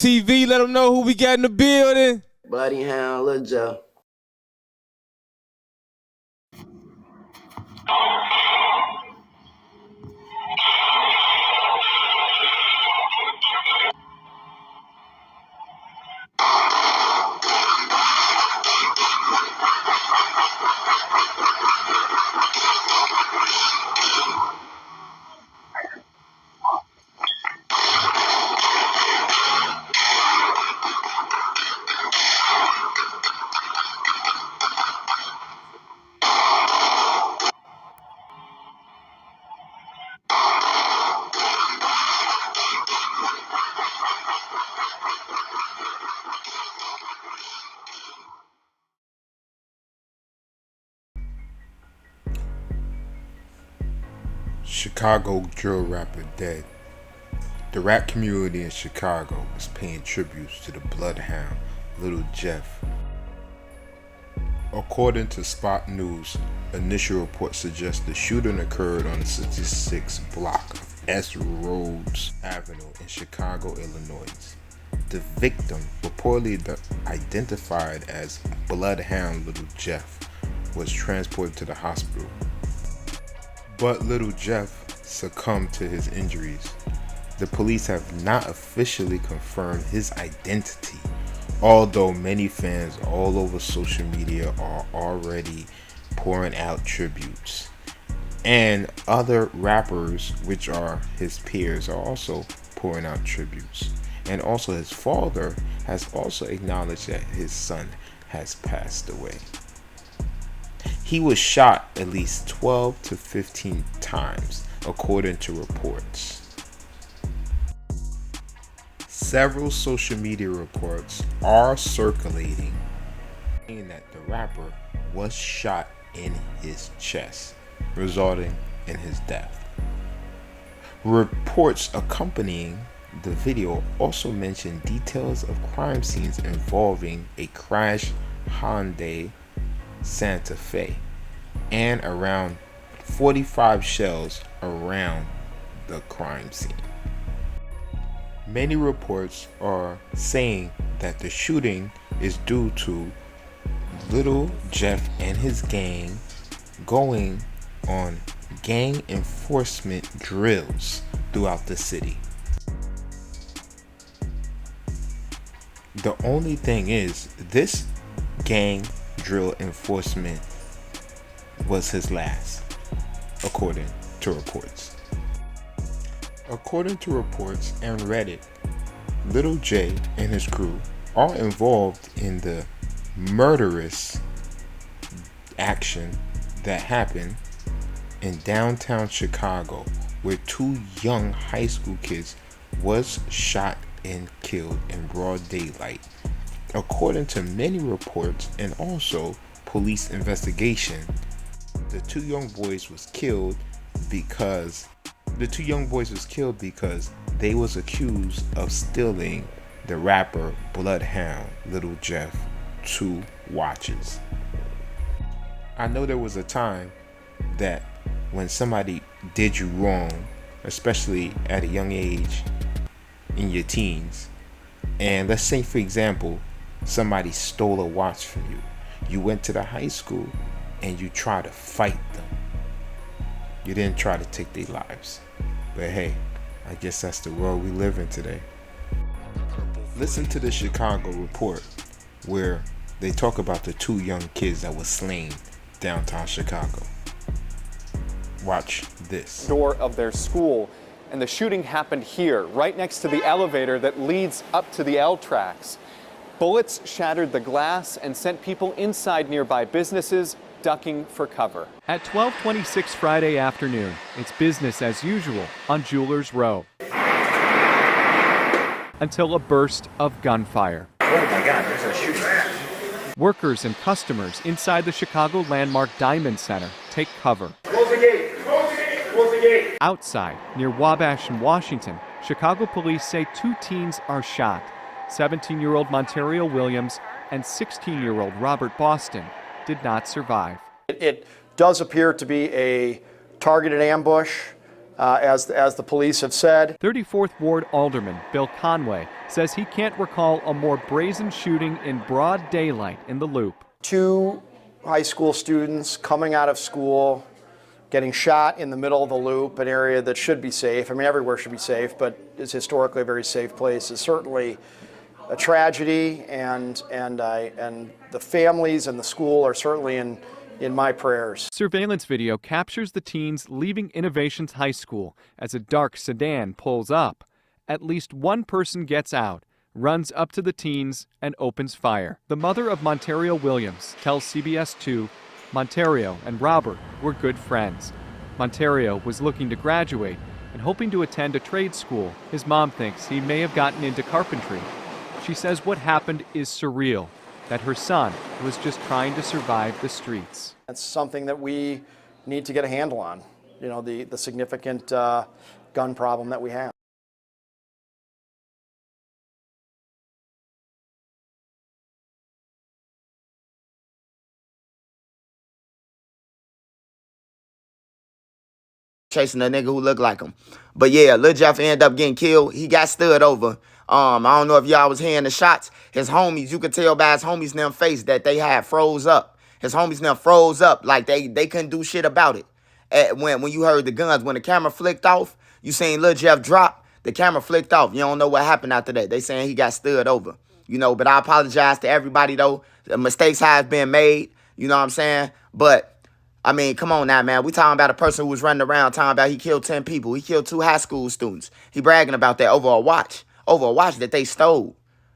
TV, let them know who we got in the building. Bloody Hound, Lil Joe. Chicago drill rapper dead. The rap community in Chicago is paying tributes to the bloodhound Lil Jeff. According to Spot News, initial reports suggest the shooting occurred on the 66th block of S. Rhodes Avenue in Chicago, Illinois. The victim, reportedly identified as Bloodhound Lil Jeff, was transported to the hospital. But Lil Jeff succumbed to his injuries. The police have not officially confirmed his identity, although many fans all over social media are already pouring out tributes. And other rappers, which are his peers, are also pouring out tributes. And also his father has also acknowledged that his son has passed away. He was shot at least 12 to 15 times, according to reports. Several social media reports are circulating saying that the rapper was shot in his chest, resulting in his death. Reports accompanying the video also mention details of crime scenes involving a crashed Hyundai Santa Fe and around 45 shells around the crime scene. Many reports are saying that the shooting is due to Lil Jeff and his gang going on gang enforcement drills throughout the city. The only thing is, this gang drill enforcement was his last, according to reports. According to reports and Reddit, Lil J and his crew are involved in the murderous action that happened in downtown Chicago, where two young high school kids was shot and killed in broad daylight. According to many reports and also police investigation, the two young boys was killed because they was accused of stealing the rapper Bloodhound Lil Jeff 2 watches. I know there was a time that when somebody did you wrong, especially at a young age in your teens, and let's say for example somebody stole a watch from you, you went to the high school and you tried to fight them. You didn't try to take their lives. But hey, I guess that's the world we live in today. Listen to the Chicago report where they talk about the two young kids that were slain downtown Chicago. Watch this. Door of their school, and the shooting happened here, right next to the elevator that leads up to the L tracks. Bullets shattered the glass and sent people inside nearby businesses ducking for cover. At 12:26 Friday afternoon, it's business as usual on Jewelers Row. Until a burst of gunfire. Oh my God, there's a shooting. Workers and customers inside the Chicago landmark Diamond Center take cover. Close the gate! Close the gate! Close the gate! Outside, near Wabash and Washington, Chicago police say two teens are shot. 17-year-old Monterio Williams and 16-year-old Robert Boston did not survive. It does appear to be a targeted ambush. as the police have said. 34th Ward Alderman Bill Conway says he can't recall a more brazen shooting in broad daylight in the Loop. 2 high school students coming out of school, getting shot in the middle of the Loop, an area that should be safe. I mean, everywhere should be safe, but is historically a very safe place. Is certainly a tragedy, and the families and the school are certainly in my prayers. Surveillance video captures the teens leaving Innovations High School as a dark sedan pulls up. At least one person gets out, runs up to the teens, and opens fire. The mother of Montario Williams tells CBS 2 Montario and Robert were good friends. Montario was looking to graduate and hoping to attend a trade school. His mom thinks he may have gotten into carpentry. She says what happened is surreal, that her son was just trying to survive the streets. It's something that we need to get a handle on, you know, the significant gun problem that we have. Chasing a nigga who looked like him. But yeah, Lil Jeff ended up getting killed. He got stood over. I don't know if y'all was hearing the shots. His homies, you could tell by his homies in them face that they had froze up. His homies in them froze up like they couldn't do shit about it. When you heard the guns, when the camera flicked off, you seen Lil Jeff drop, the camera flicked off. You don't know what happened after that. They saying he got stood over. You know, but I apologize to everybody though. The mistakes have been made. You know what I'm saying? But I mean, come on now, man. We talking about a person who was running around talking about he killed 10 people. He killed 2 high school students. He bragging about that over a watch that they stole.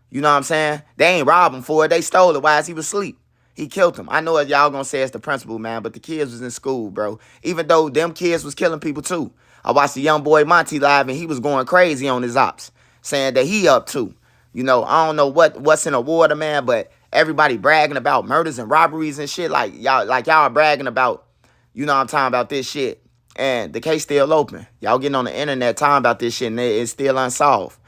You know what I'm saying? They ain't robbed him for it. They stole it while he was asleep. He killed him. I know y'all gonna say it's the principal, man, but the kids was in school, bro. Even though them kids was killing people too. I watched the young boy Monty live and he was going crazy on his ops, saying that he up too. You know, I don't know what's in the water, man, but everybody bragging about murders and robberies and shit like y'all are bragging about, you know what I'm talking about, this shit. And the case still open. Y'all getting on the internet talking about this shit and it's still unsolved.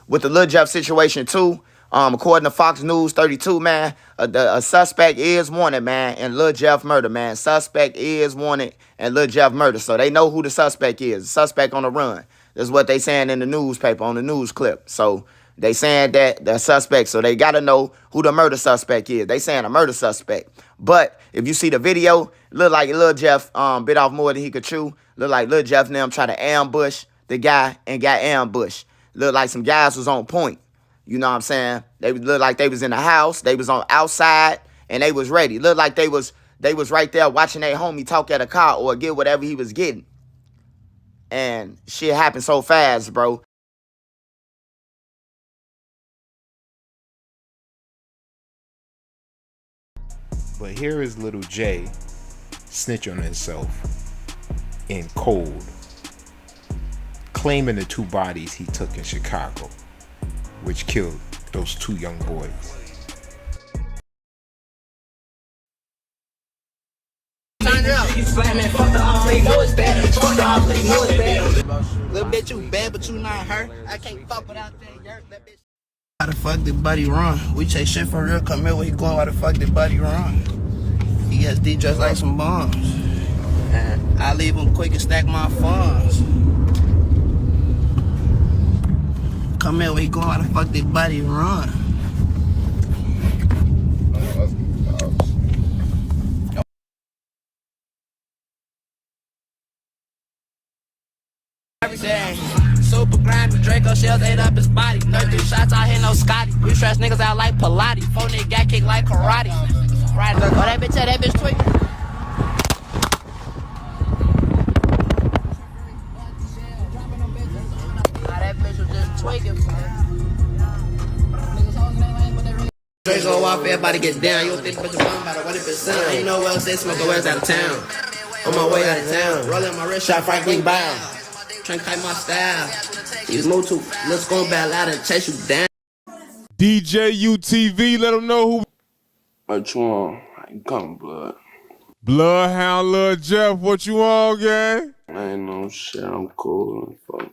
With the Lil Jeff situation too, according to Fox News 32, man, a suspect is wanted, man, in Lil Jeff murder, man. Suspect is wanted in Lil Jeff murder. So they know who the suspect is. The suspect on the run. That's what they saying in the newspaper, on the news clip. So they saying that the suspect, so they got to know who the murder suspect is. They saying a murder suspect. But if you see the video, look like Lil Jeff bit off more than he could chew. Look like Lil Jeff and them try to ambush the guy and got ambushed. Look like some guys was on point. You know what I'm saying? They looked like they was in the house. They was on outside and they was ready. Looked like they was right there watching their homie talk at a car or get whatever he was getting. And shit happened so fast, bro. But here is little Jay snitch on himself in cold, claiming the 2 bodies he took in Chicago, which killed those 2 young boys. Little bitch, you bad, but you not her. I can't fuck without that bitch. Why the fuck did Buddy run? We chase shit for real. Come here, where he going? Why the fuck did Buddy run? He gets D dressed like some bombs. And I leave him quick and stack my funds. Come here, where he going? Why the fuck did Buddy run? Everything. Super grimy, Draco shells ate up his body. Nerd 3 shots out here, no Scotty. We stress niggas out like Pilates. 4 niggas got kicked like karate. Right, oh, that bitch tweak. That bitch was just tweaking. Draco off, everybody get down. You don't think bitch about about 100%. Ain't no well say smoke where's out of town. On my way out of town. Rolling my wrist, shot Frank Lee Bow. Trying to kite my style. Use move to let's go back loud and chase you down. DJ UTV, let them know who. What you on? I ain't coming, blood. Bloodhound Lil Jeff, what you on, gang? I ain't no shit. I'm cool. Fuck.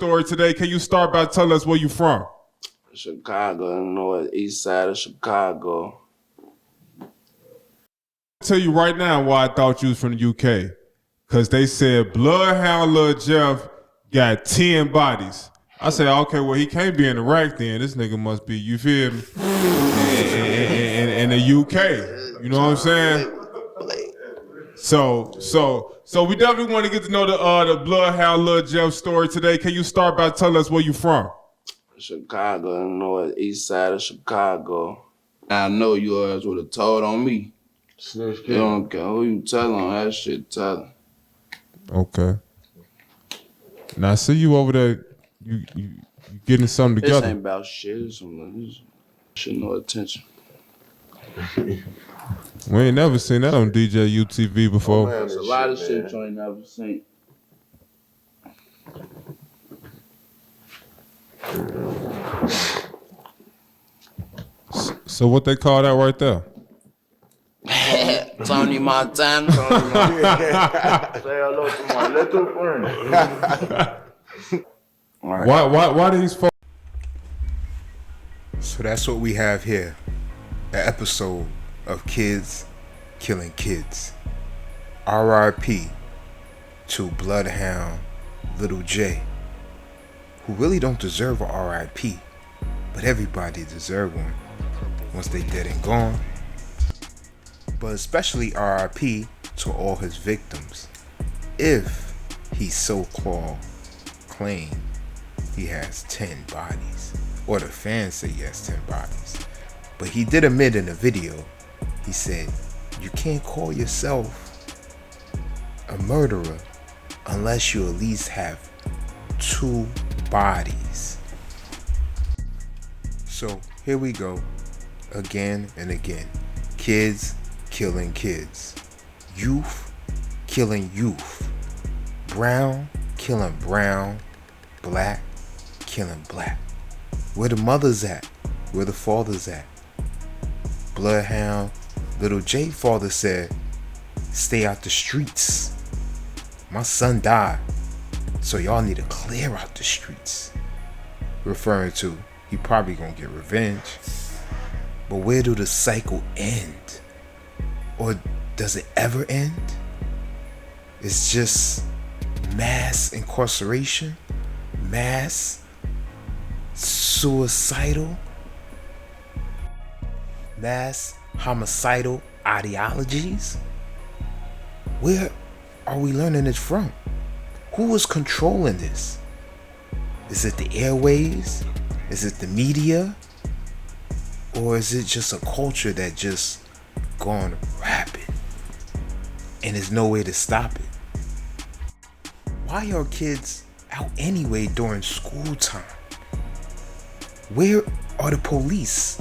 Story today, can you start by telling us where you from? Chicago, North East Side of Chicago. I'll tell you right now why I thought you was from the UK. because they said Bloodhound Lil Jeff got 10 bodies. I said, okay, well, he can't be in the rack then. This nigga must be, you feel me, in the UK. You know what I'm saying? So we definitely want to get to know the Bloodhound Lil Jeff story today. Can you start by telling us where you from? Chicago, Illinois, east side of Chicago. I know yours would have told on me. You don't care who you tell on that shit, tell him. Okay. Now I see you over there. You getting something together. This ain't about shit. This shit no attention. We ain't never seen that on DJ UTV before. There's a lot of shit you ain't never seen. So what they call that right there? Tony Montana. Say hello to my little friend. Why these folks? So that's what we have here. An episode of kids killing kids. R.I.P. to Bloodhound Little J, who really don't deserve a R.I.P., but everybody deserve one once they dead and gone. But especially R.I.P. to all his victims, if he so-called claimed he has 10 bodies, or the fans say he has 10 bodies. But he did admit in the video, he said, you can't call yourself a murderer unless you at least have 2 bodies. So here we go, again and again. Kids killing kids. Youth killing youth. Brown killing brown. Black killing black. Where the mothers at? Where the fathers at? Bloodhound Little J father said, stay out the streets. My son died, so y'all need to clear out the streets. Referring to, he probably gonna get revenge. But where do the cycle end? Or does it ever end? It's just mass incarceration, mass suicidal, mass homicidal ideologies. Where are we learning it from? Who is controlling this? Is it the airways? Is it the media? Or is it just a culture that just gone rapid and there's no way to stop it? Why are kids out anyway during school time? Where are the police?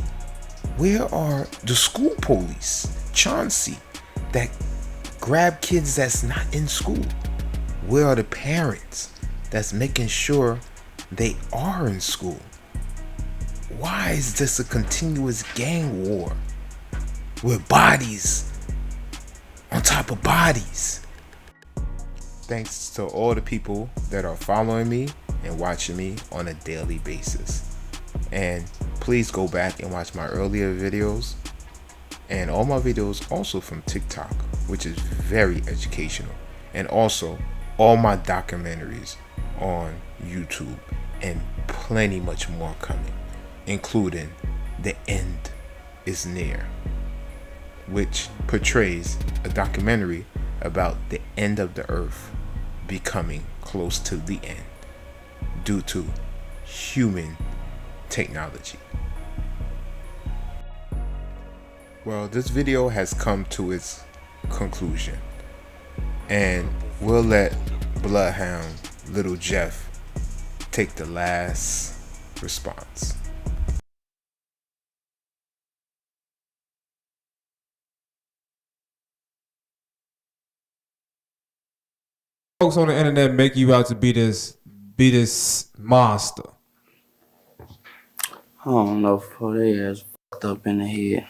Where are the school police, Chauncey, that grab kids that's not in school? Where are the parents that's making sure they are in school? Why is this a continuous gang war with bodies on top of bodies? Thanks to all the people that are following me and watching me on a daily basis. And please go back and watch my earlier videos and all my videos also from TikTok, which is very educational, and also all my documentaries on YouTube, and plenty much more coming, including The End is Near, which portrays a documentary about the end of the earth becoming close to the end due to human technology. Well, this video has come to its conclusion, and we'll let Bloodhound Little Jeff take the last response. Folks on the internet make you out to be this monster. I don't know, for they ass fucked up in the head.